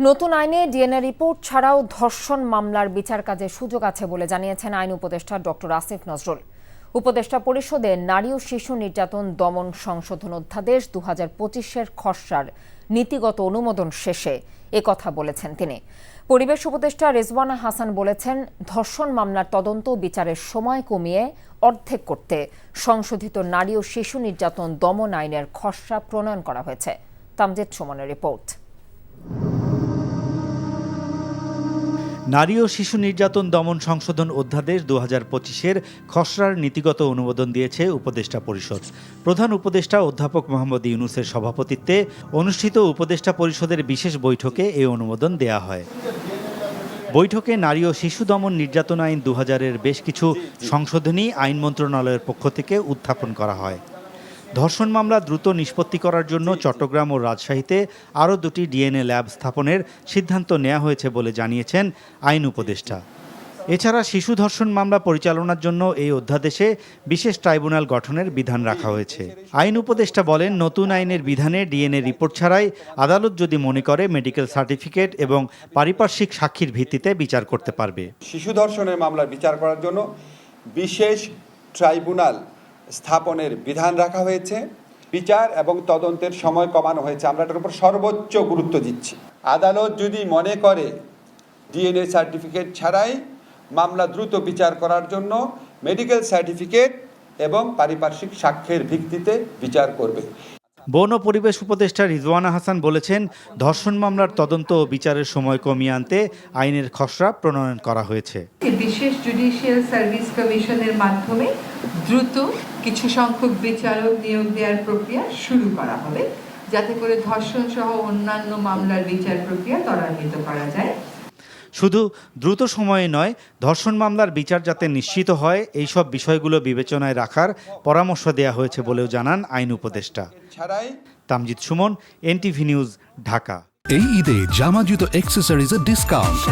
নতুন আইনে DNA report ছাড়াও ধর্ষণ মামলার বিচার কাজে সুযোগ আছে বলে জানিয়েছেন আইন উপদেষ্টা ডক্টর আসিফ নজরুল। উপদেষ্টা পরিষদে নারী ও শিশু নির্যাতন দমন সংশোধন অধ্যাদেশ 2025-এর খসড়ার নীতিগত অনুমোদন শেষে একথা বলেছেন তিনি। পরিবেশ উপদেষ্টা রেজওয়ানা হাসান বলেছেন, ধর্ষণ মামলার তদন্ত বিচারের সময় কমিয়ে অর্ধেক করতে সংশোধিত নারী ও শিশু নির্যাতন দমন আইনের খসড়া প্রণয়ন করা হয়েছে। তামজিদ সুমনের রিপোর্ট। নারী ও শিশু নির্যাতন দমন সংশোধন অধ্যাদেশ 2025-এর খসড়ার নীতিগত অনুমোদন দিয়েছে উপদেষ্টা পরিষদ। প্রধান উপদেষ্টা অধ্যাপক মোহাম্মদ ইউনূসের সভাপতিত্বে অনুষ্ঠিত উপদেষ্টা পরিষদের বিশেষ বৈঠকে এই অনুমোদন দেয়া হয়। বৈঠকে নারী ও শিশু দমন নির্যাতন আইন 2000-এর বেশ কিছু সংশোধনী আইন মন্ত্রণালয়ের পক্ষ থেকে উত্থাপন করা হয়। ধর্ষণ মামলা দ্রুত নিষ্পত্তি করার জন্য চট্টগ্রাম ও রাজশাহীতে আরও 2টি ডিএনএ ল্যাব স্থাপনের সিদ্ধান্ত নেওয়া হয়েছে বলে জানিয়েছেন আইন উপদেষ্টা। এছাড়া শিশু ধর্ষণ মামলা পরিচালনার জন্য এই অধ্যাদেশে বিশেষ ট্রাইব্যুনাল গঠনের বিধান রাখা হয়েছে। আইন উপদেষ্টা বলেন, নতুন আইনের বিধানে ডিএনএ রিপোর্ট ছাড়াই আদালত যদি মনে করে মেডিকেল সার্টিফিকেট এবং পারিপার্শ্বিক সাক্ষীর ভিত্তিতে বিচার করতে পারবে। শিশু ধর্ষণের মামলা বিচার করার জন্য বিশেষ ট্রাইব্যুনাল স্থাপনের বিধান রাখা হয়েছে। বিচার এবং তদন্তের সময় কমানো হয়েছে। আমরা এটার উপর সর্বোচ্চ গুরুত্ব দিচ্ছি। আদালত যদি মনে করে ডিএনএ সার্টিফিকেট ছাড়াই মামলা দ্রুত বিচার করার জন্য মেডিকেল সার্টিফিকেট এবং পারিপার্শ্বিক সাক্ষ্যের ভিত্তিতে বিচার করবে। বন ও পরিবেশ উপদেষ্টা রিজওয়ানা হাসান বলেছেন, ধর্ষণ মামলার তদন্ত ও বিচারের সময় কমিয়ে আনতে আইনের খসড়া প্রণয়ন করা হয়েছে। বিশেষ জুডিশিয়াল সার্ভিস কমিশনের মাধ্যমে দ্রুত কিছু সংখ্যক বিচারক নিয়োগ দেওয়ার প্রক্রিয়া শুরু করা হবে, যাতে করে ধর্ষণ সহ অন্যান্য মামলার বিচার প্রক্রিয়া ত্বরান্বিত করা যায়। শুধু দ্রুত সময়ে নয়, ধর্ষণ মামলার বিচার যাতে নিশ্চিত হয় এইসব বিষয়গুলো বিবেচনায় রাখার পরামর্শ দেওয়া হয়েছে বলেও জানান আইন উপদেষ্টা। Tamjid Suman, NTV news, Dhaka. এই ঈদে জামা জুতো অ্যাক্সেসরিজের ডিসকাউন্ট।